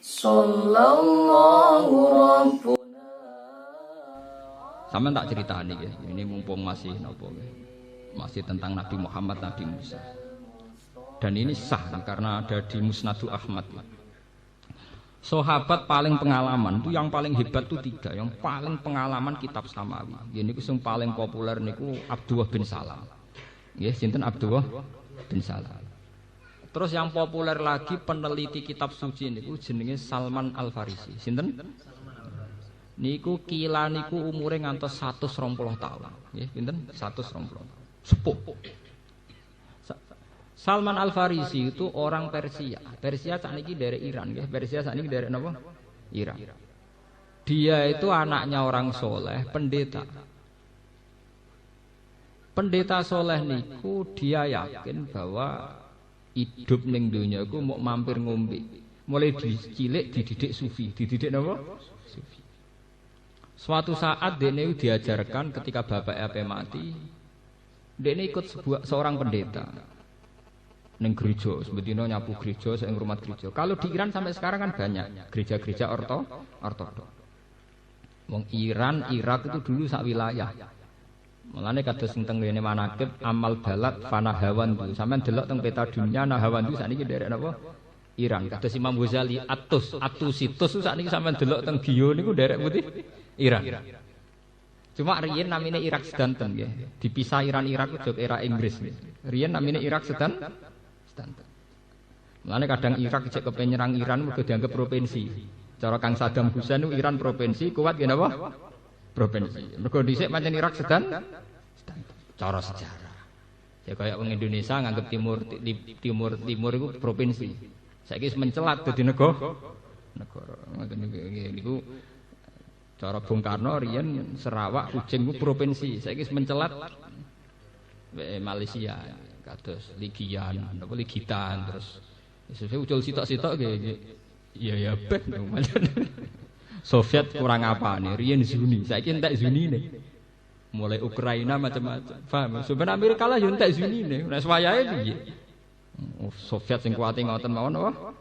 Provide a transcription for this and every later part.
sallallahu rabbuna. Sampeyan tak ceritani ya. Ini mumpung masih napa masih tentang Nabi Muhammad, Nabi Musa. Dan ini sah karena ada di Musnadu Ahmad. Sahabat paling pengalaman itu yang paling hebat itu tiga. Yang paling pengalaman kitab Samawi. Ini yang paling populer niku Abdullah bin Salam. Ya, sinten Abdullah bin Salam. Terus yang populer lagi peneliti kitab suci niku jenenge Salman Al Farisi. Sinten? Niku kila niku umure ngantos 120 tahun. Nggih, pinten? 120. Sepuh. Salman Al Farisi itu orang Persia. Persia sakniki dari Iran, nggih. Persia sakniki dari napa? Iran. Dia itu anaknya orang soleh, pendeta. Pendeta soleh niku dia yakin bahwa hidup ning donya iku mau mampir ngombe. Mulai cilik dididik sufi, dididik napa? Sufi. Suatu saat dene diajarkan ketika bapaknya mati, dene ikut seorang pendeta. Neng gereja, sebetulnya nyapu gereja, sing rumah gereja. Kalau di Iran sampai sekarang kan banyak gereja-gereja ortodok. Wong Iran, Irak itu dulu sak wilayah. Mulane kados sing teng ngene manakib amal balad fanahawan itu. Sampeyan delok teng peta dunia nahawan itu sakniki derek napa? Iran. Kados Imam Ghazali Atusitus sakniki sampeyan delok teng Gio niku derek putih Iran. Cuma riyen namine Irak sedanten nggih. Dipisah Iran Irak itu era Inggris. Riyen namine Irak sedanten. Mulane kadang Irak cek kepen nyerang Iran mergo dianggap provinsi. Cara Kang Saddam Hussein itu Iran provinsi, kuat nggih napa? Provinsi. Mergo dhisik pancen Irak sedan cara sejarah. Ya kaya wong Indonesia nganggep timur iku provinsi. Saiki wis mencelat dadi negara. Ngoten niku cara Bung Karno riyen Sarawak Kucing ku provinsi. Saiki wis mencelat Malaysia. Kados Ligian, napa Ligitan terus sesuk ucul sitok-sitok nggih. Ya ben. Soviet kurang apa nih? Riyen Zuni, saiki entek Zunine. Mulai Ukraina macam-macam. Paham? Sebenarnya Amerika lah yo entek Zunine. Nek wayahe piye? Soviet sing kuwate ngoten mawon apa?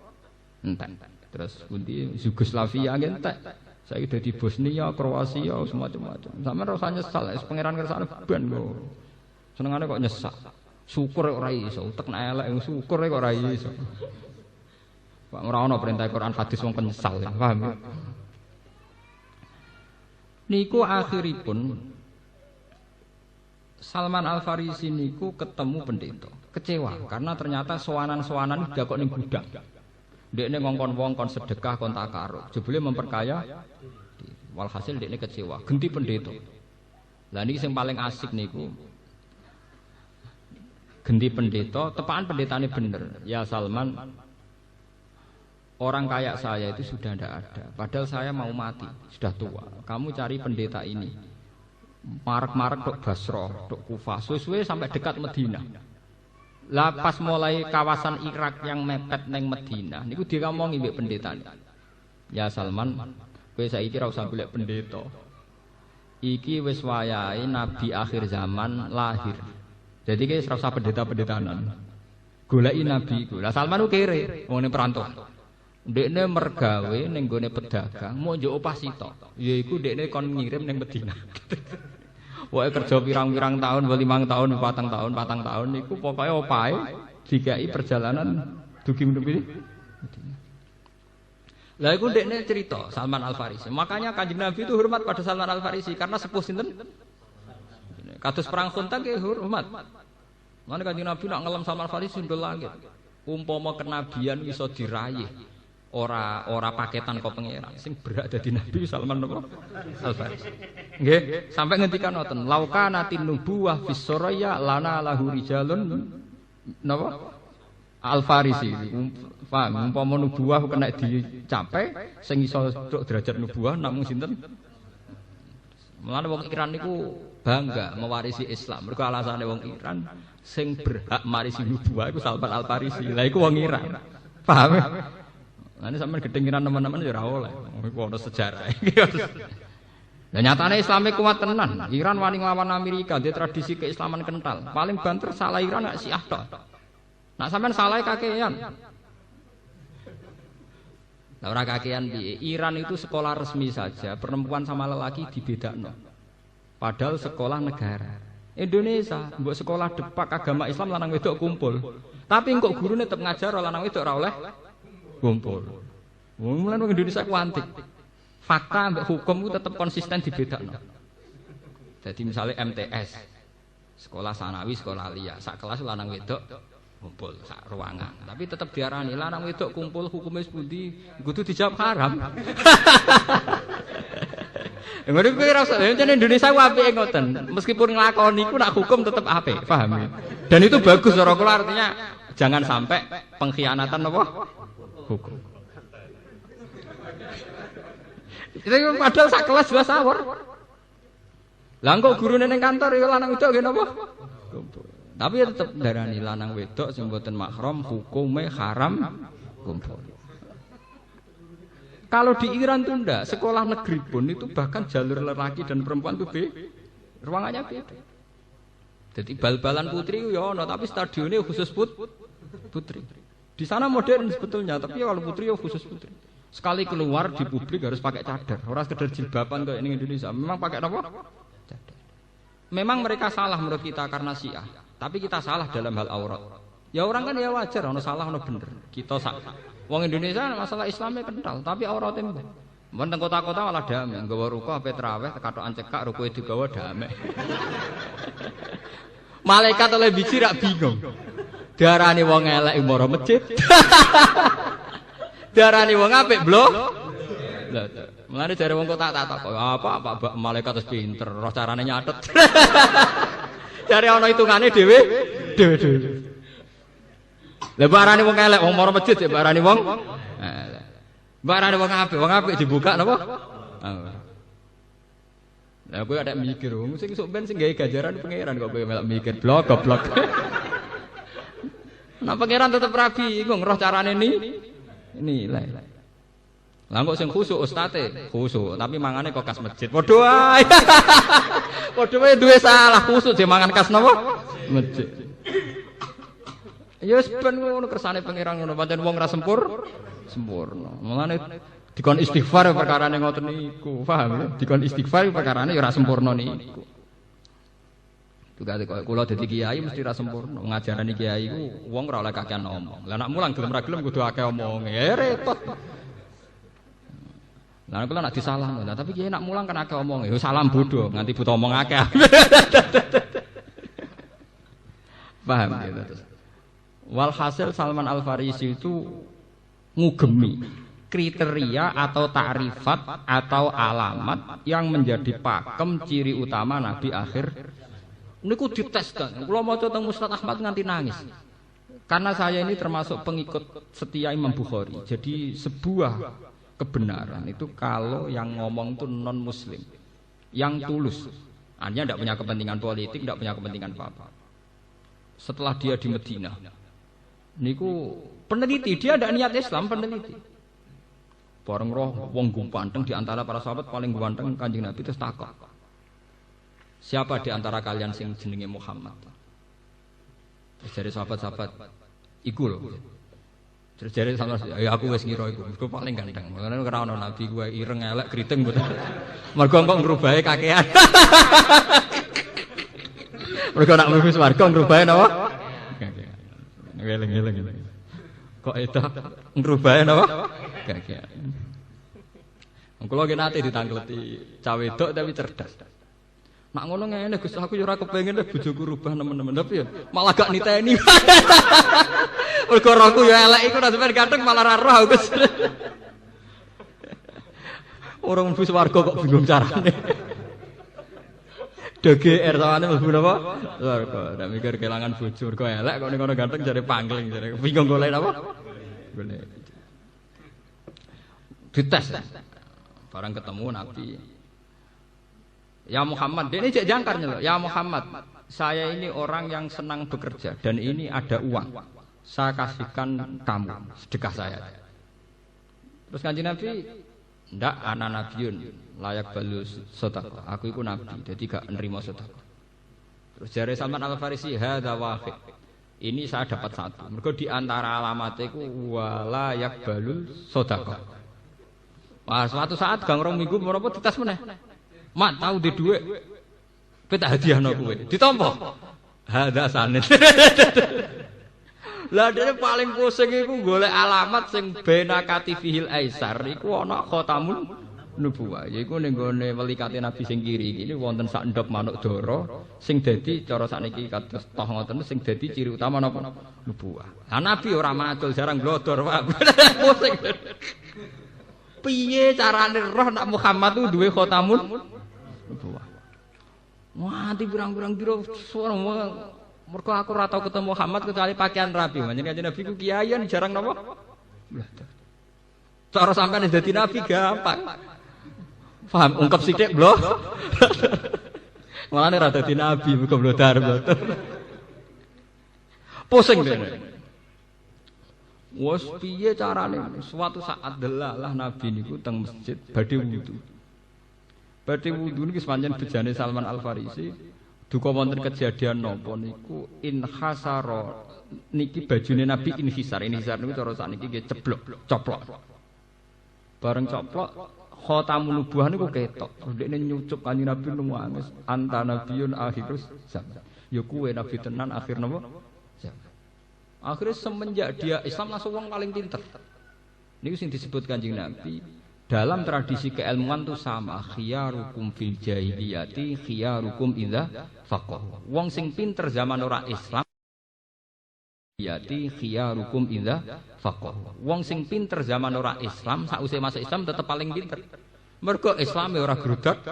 Entek. Terus pundi Yugoslavia entek. Saiki dadi Bosnia, Kroasia semacam-macam. Sampeyan ora usah nyesal, wis pangeran kersane ben kok. Senengane kok nyesak. Syukur ora iso, utek nek elek syukur kok ora iso. Pak ora ana perintah Quran hadis wong penyesal, paham ya? Niku akhiripun Salman Al Farisi niku ketemu pendeta, kecewa karena ternyata sowanan-sowanan udah kok ning gudang. Dekne ngongkon wong kon sedekah kon takaruk, jebule memperkaya. Walhasil dekne kecewa, genti pendeta. Lah niki sing paling asik niku genti pendeta, tepaan pendetane bener. Ya Salman, orang kaya saya itu sudah tidak ada. Padahal saya mau mati, sudah tua. Kamu cari pendeta ini. Marek-marek dok Basra, dok Kufah, suwe-suwe sampai dekat Medina. Lah pas mulai kawasan Irak yang mepet neng Medina, niku diomongi mbek pendeta. Ya Salman, kowe saiki ora usah golek pendeta. Iki wis wayahe nabi akhir zaman lahir. Jadi kayak serasa pendeta-pendetanan. Goleki nabi iku. Lah Salman ku kere, wong ning perantauan. Dekne mergawe ning gone pedagang, mau njuk opah sitok. Yaiku dekne kon ngirim ning Medina. Wae kerja pirang-pirang tahun, 5 tahun, 4 tahun niku pokoke opahe dikai perjalanan dugi menuju Medina. Lah iku dekne cerita Salman Al Farisi. Makanya Kanjeng Nabi itu hormat pada Salman Al Farisi karena sepuh sinten? Kados perang Khandaq nggih hormat. Mane Kanjeng Nabi nak ngelem Salman Al Farisi ndol langit. Umpama kenabian iso diraih ora paketan kok pangeran sing berak dadi nabi Salman Al Farisi. Nggih, sampai ngendikan ngoten, laukanatin nubuwah fis soraya lana lahu rijalun napa? Al Farisi. Paham, umpama nubuwah kena dicapai sing iso derajat nubuwah namung sinten? Mulane wong Iran niku bangga mewarisi Islam. Mergo alasane wong Iran sing berhak marisi nubuwah iku Salman Al Farisi. Lah iku wong Iran. Paham? Lan sampeyan gedhengiran teman-teman ya ora oleh. Iku ana sejarah. Lah nyatane Islame kuat tenan. Iran wani nglawan Amerika, dia tradisi keislaman kental. Paling banter salah Iran nek Syiah tok. Nak sampean salah kakean. Lah ora kakean piye? Iran itu sekolah resmi saja, perempuan sama lelaki dibedakno. Padahal sekolah negara. Indonesia, mbok sekolah depak agama Islam lanang wedok kumpul. Tapi kok gurune tetep ngajar lanang wedok ora oleh kumpul. Mulane wong Indonesia ku antik. Fakta mbek hukum ku tetep konsisten dibedakno. Jadi misalnya MTS, sekolah sanawi, sekolah aliyah, sak kelas lanang wedok kumpul sak ruangan. Tapi tetap diarani lanang wedok kumpul hukumnya sepundi, kudu dijawab haram. Ngono kuwi rasa yen Indonesia ku apike ngoten. Meskipun nglakoni ku nak hukum tetap apik, paham ya? Dan itu bagus cara kula artinya jangan sampai pengkhianatan apa? Hukum. Itu padahal sak kelas jelas awor. Lah kok gurune ning kantor ya lanang wedok nggih napa? Kumpul. Tapi ya tetap darani lanang wedok sing mboten mahram hukume haram kumpul. Kalau di Iran tuh ndak, sekolah negeri pun itu bahkan jalur lelaki dan perempuan tuh ruangannya beda. Jadi bal-balan putri ya ono, tapi stadionnya khusus putri. Di sana modern sebetulnya, tapi kalau putri ya khusus putri. Sekali keluar di publik harus pakai cadar, ora sekedar jilbaban kayak ini Indonesia. Memang pakai apa? Cadar. Memang mereka salah menurut kita karena Syiah. Tapi kita salah dalam hal aurat. Ya orang kan ya wajar, ono salah ono bener. Kita salah. Wong Indonesia masalah Islamnya kental, tapi auratnya mbok. Mun teng kota-kota malah damai, nggawa ruko ape traweh katokan cekak rukoe digawa damai. Malaikat oleh biji rak bingung. Diarani wong elek umara masjid. Diarani wong apik blok. Lah, mulane jare wong kota tak kok apa malaikat wis pinter, roh carane nyatet. Jare ana hitungane dhewe. Lah barane wong elek wong mara masjid ya barane wong elek. Barane wong apik dibuka napa? Lah kowe ada mikir wong sing sok ben sing gawe ganjaran pangeran kok kowe melok mikir blok goblok. Nah pangeran tetep rabi iku ngeroh carane ini lah. Lah kok sing khusuk ustate khusuk tapi mangane kok kas masjid. Padha wae. Padha wae duwe salah khusuk je mangan kas napa? Masjid. Ya wis ben ngono kersane pangeran ngono pancen wong ra sempurna. Mulane dikon istighfar perkarane ngoten niku, paham ya? Dikon istighfar perkarane ya ora sempurna niku. Juga kula dadi kiai mesti ra sempurna. Ngajarani kiai ku wong ora oleh kakean omong. Lah nek mulang gelem ra gelem kudu akeh omonge. Ya repot. Lah kula nek disalahno, tapi kiai nek mulang kan akeh omonge. Ya salam bodho nganti buta omong akeh. Paham ya terus. Walhasil Salman Al-Farisi itu ngugemi kriteria atau takrifat atau alamat yang menjadi pakem ciri utama Nabi akhir. Niku diteskan. Kula maca teng Ustaz Ahmad nganti nangis. Karena saya ini termasuk pengikut setia Imam Bukhari. Jadi sebuah kebenaran itu kalau yang ngomong itu non muslim, yang tulus. Artinya tidak punya kepentingan politik, tidak punya kepentingan apa-apa. Setelah dia di Medina, niku peneliti, dia ada niat Islam, peneliti. Bareng roh wong ganteng di antara para sahabat paling ganteng Kanjeng Nabi terus takok. Siapa di antara kalian sing jenenge Muhammad? Terus dari sahabat-sahabat, iku lho. Terus dari sama ya aku wis ngira iku, iku paling ganteng. Makane ora ono nabi kuwi ireng elek kriting mboten. Mergo kok ngrubahe kakean. Mergo nak mlebu swarga ngrubahe napa? Ngeleng-eleng. Kok itu ngrubahe napa? Kakean. Kula ki nate ditangkleti cah wedok tapi cerdas. Nak ngono ngene Gus aku yo ora kepengin nek bojoku rubah nemen-nemen tapi ya malah gak niteni. Mergo rohku yo elek iku ora sampeyan ganteng malah ra roh Gus. Orang mlebu swarga kok bingung carane. DGR tawane mlebu napa? Swarga. Ndak mikir kelangan bojo mergo elek kok ning kono ganteng jare pangling jare bingung golek napa? Golek. Dites. Barang ketemu Nabi. Ya Muhammad, dia ini cek jangkarnya loh. Ya Muhammad, saya ini orang yang senang bekerja dan ini ada uang. Saya kasihkan kamu sedekah saya. Terus Kanjeng Nabi, ndak ana nabiun layak balu sedekah. Aku itu nabi, jadi gak nerima sedekah. Terus jare Salman Al-Farisi, hadza wahid. Ini saya dapat satu. Mergo di antara alamatnya ku wala yak balu sedekah. Wah, suatu saat gang rong minggu menapa dites meneh. Mat tau di dhuwit. Kowe tak hadiahno kowe. Ditampa. Hadza sanad. Lah dene paling pusing iku golek alamat sing bena katifihil aisar iku ana khatamun nubuwah. Yaiku ning gone welikate Nabi sing kiri iki wonten sak ndhop manuk dara sing dadi cara sakniki kados toh ngoten sing dadi ciri utama napa nubuwah. Lah Nabi ora macul jarang glodor, Pak. Pusing. Piye carane roh nak Muhammad ku duwe khatamun nubuwah. Wah, di pirang-pirang dina suara mergo aku ora tau ketemu Muhammad kecuali pakaian rapi. Manjen kanjeng Nabi ku kiaian jarang napa? Cara sampean dadi nabi gampang. Paham ungkep sithik blok. Mulane ra dadi nabi muga blodar. Pusing dene. Wes piye carane? Suatu saat delalah nabi niku teng masjid badhe wudu. Badhe wudu niki pancen bejane Salman Al Farisi. Duka wonten kejadian napa niku inhasara niki bajune Nabi inhisar niku cara sakniki nggih ceblok, coplok. Bareng coplok khatamun nubuwah niku ketok. Ndekne nyucup kanjeng Nabi nangis anta nabiyun akhirus zaman. Ya kuwe nabi tenan akhir napa? Zaman. Akhirnya semenjak dia Islam langsung wong paling pinter. Niku sing disebut kanjeng Nabi dalam tradisi keilmuan itu sama khiyarukum fil jahiliyati khiyarukum idza faqahu. Wong sing pinter zaman ora Islam yati khiyarukum idza faqahu. Wong sing pinter zaman ora Islam sausé masuk Islam tetep paling pinter. Mergo Islame ora grudak.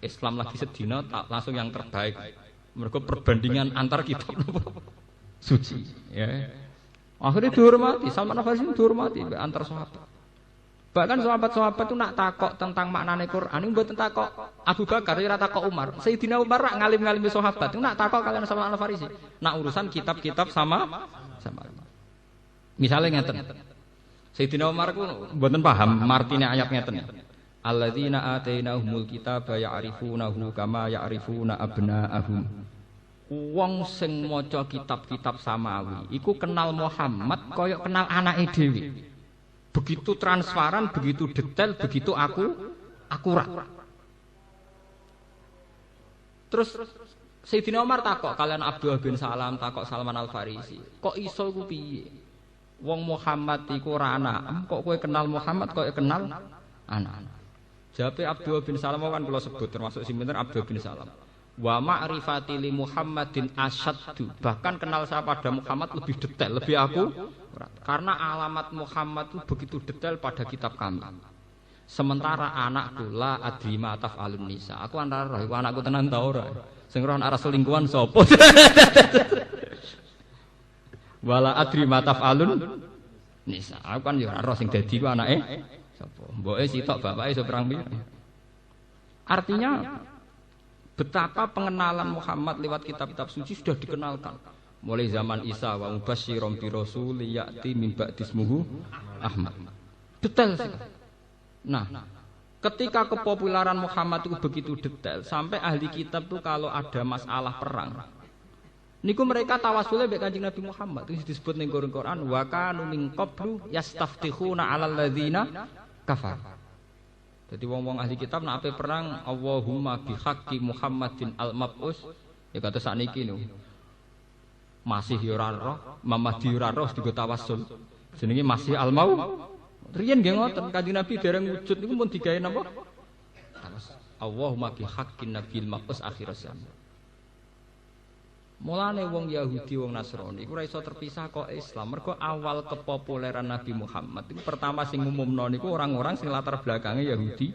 Islam lagi sedina langsung yang terbaik. Mergo perbandingan antar kitab suci ya. Akhirnya dihormati, Salman Al Farisi dihormati antar sahabat. Bahkan sahabat-sahabat itu nak takok tentang maknane Quran, ini mboten takok Abu Bakar, ora takok Umar. Sayyidina Umar rak ngalim-ngalimi sahabat, itu nak takok kalian Salman Al Farisi. Nak urusan kitab-kitab sama. Misalnya ngeten. Sayyidina Umar ku mboten paham martine ayat ngeten. Alladzina atainahumul kitaba ya'rifunahu kama ya'rifuna abna'ahum. Wong sing maca kitab-kitab samawi iku kenal Muhammad kaya kenal anake dhewe. Begitu transparan, begitu detail, begitu akurat. Terus Sayyidina Umar takok kalian Abdullah bin Salam, takok Salman Al Farisi. Kok iso ku piye? Wong Muhammad iku ora anak, kok kowe kenal Muhammad kok kenal anak. Jawabe Abdullah bin Salam kan kula sebut termasuk sing bener Abdullah bin Salam. Wa ma'rifati li Muhammadin asyaddu. Bahkan kenal saya pada Muhammad lebih detail, lebih akurat. Karena alamat Muhammad itu begitu detail pada kitab kami. Sementara anakku la adri ma taf'alun nisa. Aku antara roh anakku tenan ta ora. Sing roh arah selingkuhan sapa? Wala adri ma taf'alun nisa. Aku kan ya ora roh sing dadi ku anake sapa. Mboke sitok bapake iso perang pira. Artinya betapa pengenalan Muhammad lewat kitab-kitab suci sudah dikenalkan mulai zaman Isa wa mubasysyiron bi rasul ya'ti min ba'dismuhu Ahmad. Detail sekali. Nah, ketika kepopuleran Muhammad itu begitu detail sampai ahli kitab tuh kalau ada masalah perang niku mereka tawasulnya mbek Kanjeng Nabi Muhammad itu disebut ning Quran wa kanu min qablu yastaftihuna 'alal ladzina kafar. Jadi wong-wong ahli kitab nak ape perang Allahumma bihaqqi Muhammadin al-mab'us ya kata sakniki niku. Masih yo ora roh, Muhammad ora roh digo tawassul. Jenenge masih al-mau. Riyen nggih ngoten Kanjeng Nabi dereng wujud niku mun digawe napa? Allahumma bihaqqin nabil mab'us akhir zaman. Mulane wong Yahudi wong Nasrani iku ora iso terpisah kok Islam. Mergo awal kepopuleran Nabi Muhammad itu pertama sing ngumumno niku orang-orang sing latar belakangnya Yahudi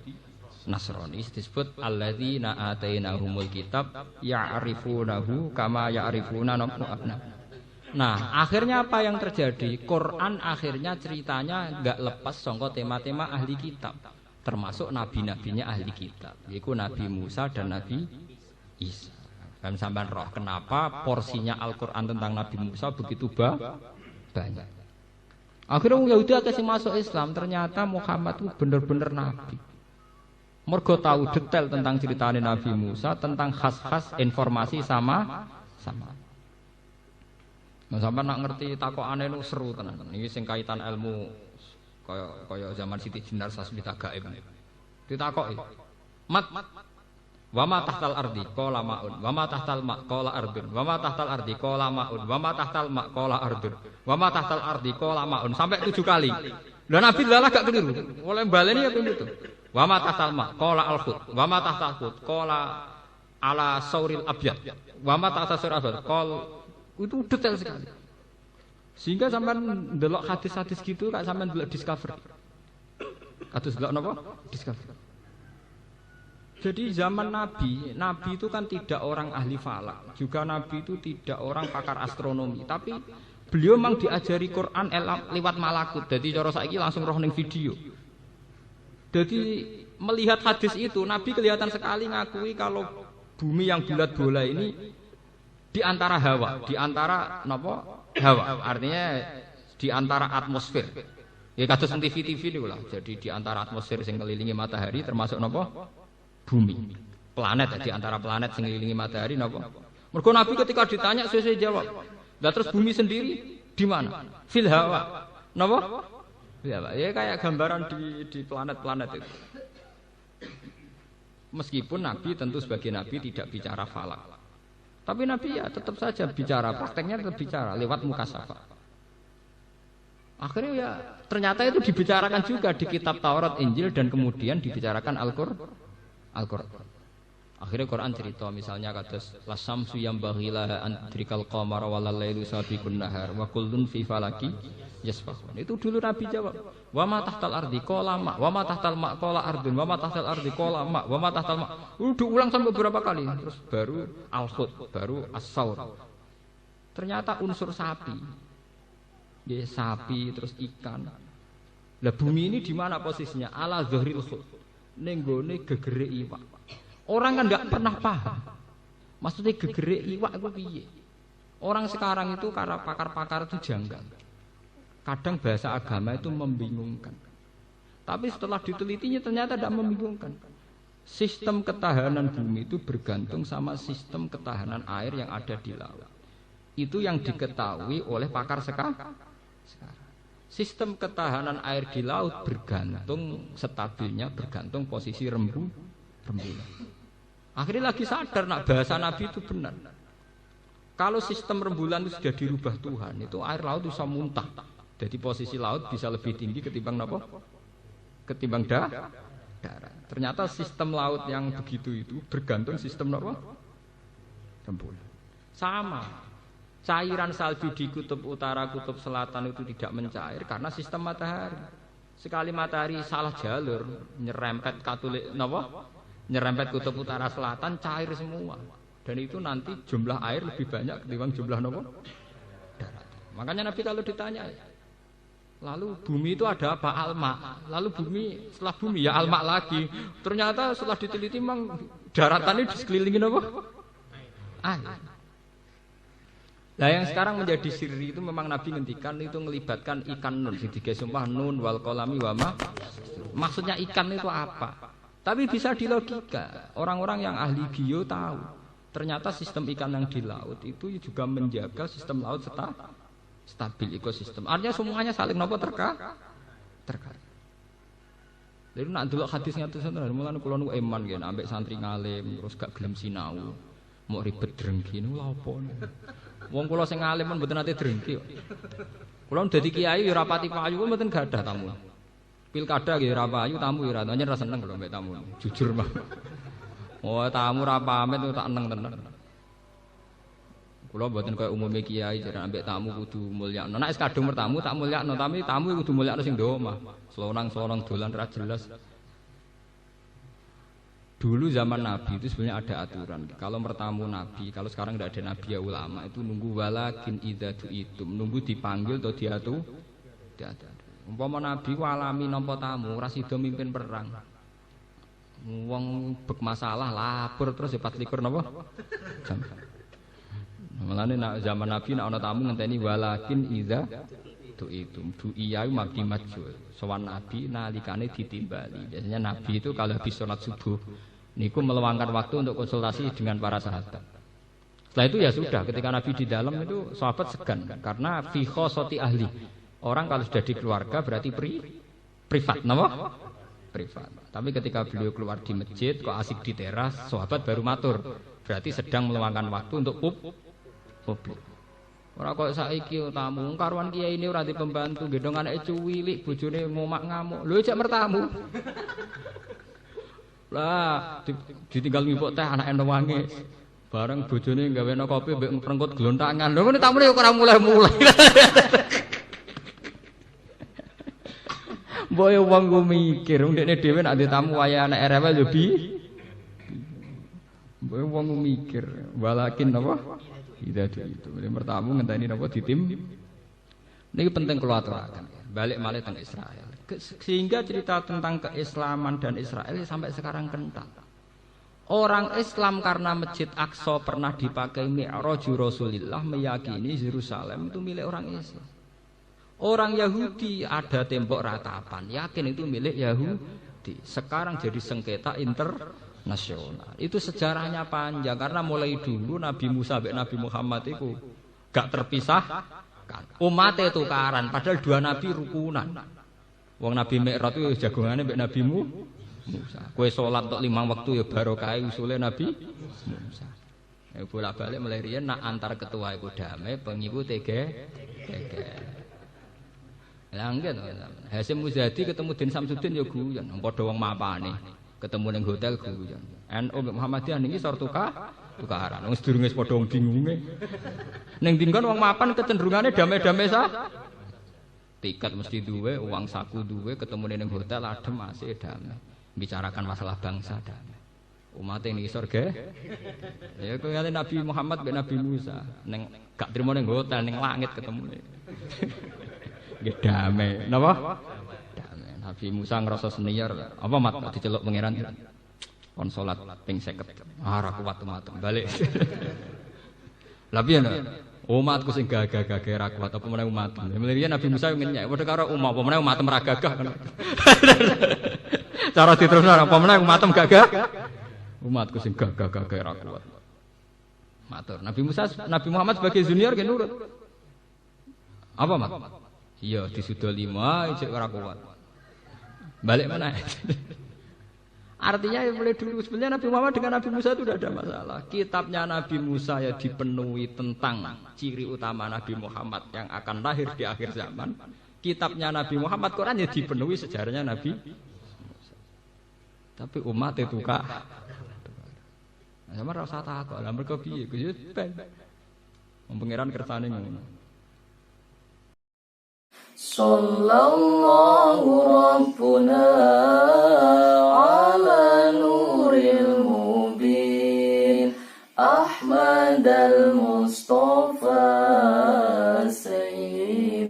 Nasrani. Disebut alladzina atainahumul kitab ya'rifunahu kama ya'rifuna abna. Nah, akhirnya apa yang terjadi? Quran akhirnya ceritanya enggak lepas sangka tema-tema ahli kitab, termasuk nabi-nabinya ahli kitab, yaitu Nabi Musa dan Nabi Isa. Kan sampean roh kenapa porsinya Al-Qur'an tentang Nabi Musa begitu banyak. Akhirnya orang Yahudi akeh sing masuk Islam, ternyata Muhammad itu bener-bener nabi. Mergo tahu detail tentang ceritanya Nabi Musa, tentang khas-khas informasi sama. Nah, sampean nak ngerti takokane nu seru tenan. Iki sing kaitan ilmu kaya zaman Siti Jenar Sasmita Gaib. Ditakoki. Mat wa ma tahtal ardi qala maun wa ma tahtal ma qala ardun wa ma tahtal ardi qala maun wa ma tahtal ma qala ardun wa ma tahtal ardi qala maun sampai 7 kali. Lah Nabi lalah gak keliru. Oleh baleni ya itu. Wa ma tahtal ma qala al-khut wa ma tahtal khut qala ala sauril abyad wa ma tahtal sauril abyad itu detail sekali. Sehingga sampean ndelok hadis-hadis gitu kak sampean ndelok Discovery. Kados ndelok napa? Discovery. Jadi zaman Nabi itu kan tidak orang ahli falak, juga Nabi itu tidak orang pakar astronomi, tapi beliau memang diajari Quran lewat malakut. Jadi cara saiki langsung roh ning video. Jadi melihat hadis itu Nabi kelihatan sekali ngakui kalau bumi yang bulat bola ini di antara hawa, di antara napa? Hawa. Artinya di antara atmosfer. Ya kados TV niku lah. Jadi di antara atmosfer sing ngelilingi matahari termasuk napa? Bumi, planet di antara planet sing ngelilingi matahari napa? Mergo Nabi ketika ditanya sesuai jawab. Lah terus bumi sendiri di mana? Fil hawa. Napa? Ya, ya kayak gambaran di planet-planet itu. Meskipun Nabi tentu sebagai Nabi tidak bicara falak. Tapi Nabi ya tetap saja bicara, prakteknya tetap bicara lewat mukasyafah. Akhirnya ya ternyata itu dibicarakan juga di kitab Taurat, Injil dan kemudian dibicarakan Al-Qur'an. Akhirnya Quran cerita misalnya kados lasamsu yambaghi laha an tudrikal qamara wal lailu sabiqun nahar wa kullun fi falaki yasbahun. Itu dulu Nabi jawab. Wa ma tahtal ardi qala ma wa ma tahtal ma qala ardun wa ma tahtal ardi qala ma wa ma tahtal ma. Udah ulang sampai beberapa kali terus baru al-khut, baru as-saur. Ternyata unsur sapi. Ya sapi terus ikan. Lah bumi ini di mana posisinya? Ala zahril khut. Nenggone gegere iwak. Orang kan enggak pernah paham. Maksudnya gegere iwak itu piye? Orang sekarang itu karena pakar-pakar itu janggal. Kadang bahasa agama itu membingungkan. Tapi setelah ditelitinya ternyata tidak membingungkan. Sistem ketahanan bumi itu bergantung sama sistem ketahanan air yang ada di laut. Itu yang diketahui oleh pakar sekarang. Sistem ketahanan air di laut bergantung stabilnya bergantung posisi rembulan. Akhirnya lagi sadar nak bahasa Nabi itu benar. Kalau sistem rembulan itu sudah dirubah Tuhan, itu air laut bisa muntah. Jadi posisi laut bisa lebih tinggi ketimbang apa? Ketimbang darat. Ternyata sistem laut yang begitu itu bergantung sistem apa? Rembulan. Sama. Cairan salju di kutub utara, kutub selatan itu tidak mencair karena sistem matahari. Sekali matahari salah jalur, nyerempet katulik napa? Nyerempet kutub utara selatan cair semua. Dan itu nanti jumlah air lebih banyak ketimbang jumlah napa? Darat. Makanya Nabi kalau ditanya, lalu bumi itu ada apa? Alma. Lalu bumi setelah bumi ya alma lagi. Ternyata setelah diteliti memang daratannya di sekelilingi apa? Air. Nah yang sekarang menjadi siri itu memang Nabi ngendikan itu melibatkan ikan nun. Tiga sumpah nun wal kolami wama. Maksudnya ikan itu apa? Tapi bisa dilogika. Orang-orang yang ahli bio tahu. Ternyata sistem ikan yang di laut itu juga menjaga sistem laut stabil ekosistem. Artinya semuanya saling nopo terkait. Jadi nak delok hadisnya itu sebenarnya mulane kula nu eman nggih ambek santri ngalim terus gak gelem sinau. Mau ribet drengki niku lha opo. Wong kula sing alim men mboten nate drengki kok. Kula dadi kiai ya ora pati payu mboten gadah tamu. Pilkada nggih ora payu tamu ya ora nyen ra seneng kula mbek tamu. Jujur mah. Oh tamu ra pamit tak eneng tenan. Kula mboten kaya umume kiai jarang ambek tamu kudu mulyakno. Nek wis kadung bertamu tak mulyakno, tapi tamu kudu mulyakno sing ndo omah. Selonang-selonang dolan ra jelas. Dulu zaman Nabi itu sebenarnya ada aturan. Kalau bertamu Nabi, kalau sekarang tidak ada Nabi ya ulama itu nunggu walakin idza tu'itum, nunggu dipanggil atau diatu. Umpama Nabi walami nampa tamu, ora sida mimpin perang. Wong bek masalah lapor terus ya 24 napa? Jam. Mulane nak zaman Nabi nek ana tamu ngenteni walakin idza tu'itum. Du'iya mabdi majul. Sowan Nabi nalikane ditimbali. Biasanya Nabi itu kalau habis sholat subuh niku meluangkan waktu untuk konsultasi dengan para sahabat. Setelah itu ya sudah, ketika Nabi di dalam itu sahabat segan karena fi khosati ahli. Orang kalau sudah di keluarga berarti privat, napa? Privat. Tapi ketika beliau keluar di masjid kok asik di teras, sahabat baru matur, berarti sedang meluangkan waktu untuk publik. Ora kok saiki tamu karuan kiai ini ora di pembantu, gendong anake cuwilik, bojone ngomak ngamuk. Lho cek mertamu. Lah ditinggal ngipuk teh anake nangis. Bareng bojone gaweno kopi mbek ngrengkut glontangan. Lho ngene tamune kok ora mulai-mulai. Boyo wong ku mikir, ndekne dhewe nek tamu waya anak rewel yo boyo wong ku mikir, walakin apa? Tidak itu. Pertama ngenteni napa ditim. Niki penting kula aturaken. Balik malih teng Israel. Sehingga cerita tentang keislaman dan Israel sampai sekarang kental. Orang Islam karena Masjid Aqsa pernah dipakai Mi'raj Rasulullah meyakini Yerusalem itu milik orang Islam. Orang Yahudi ada tembok ratapan, yakin itu milik Yahudi. Sekarang jadi sengketa internasional. Itu sejarahnya panjang karena mulai dulu Nabi Musa dan Nabi Muhammad itu gak terpisahkan. Umatnya tukaran, padahal dua nabi rukunan. Wong Nabi Mi'raj itu jagongannya mbek Nabi Musa. Kowe salat tok 5 waktu ya barokah usule Nabi Musa. Ya bolak-balik mulai riyen nak antar ketua iku damai, pengikut tege. Langgen Hasyim Muzadi ketemu Din Samsudin ya guyon, padha wong mapane. Ketemu ning hotel guyon. NU Muhammadiyah niki sor tukaran. Wong sedurunge padha wong bingunge. Ning dinggon wong mapan kecenderungane damai-damai sah. Tiket mesti duwe, uang saku duwe, ketemu ning hotel adem asih damai. Bicarakan masalah bangsa damai. Umat ini surga. Ya kaya Nabi Muhammad ben Nabi Musa ning gak trimo ning hotel ning langit ketemu. Nggih damai. Napa? Damai. Nabi Musa ngrasa senior. Apa mat diceluk pangeran? Kon salat ping 50. Ora kuat umat. Balik. Lah piye umatku sing gagah-gagah ra kuat apa meneh umat. Mulane Nabi Musa ngenyek padha karo umat apa meneh umat ra gagah. Cara diterusno apa meneh umat gagah. Umatku sing gagah-gagah ra kuat. Matur. Nabi Muhammad sebagai junior ge nurut. Apa mat? Iya disudul 5 ijek ora kuat. Balik mana? Artinya mulai dulu sebenarnya Nabi Muhammad dengan Nabi Musa itu tidak ada masalah. Kitabnya Nabi Musa ya dipenuhi tentang ciri utama Nabi Muhammad yang akan lahir di akhir zaman. Kitabnya Nabi Muhammad Quran ya dipenuhi sejarahnya Nabi Musa. Tapi umat itu kak. Sama rasa takut. Lah mergo piye? Gus ben. Pangeran kersane ngono. Sallallahu Rabbuna ala nuril mubin Ahmad al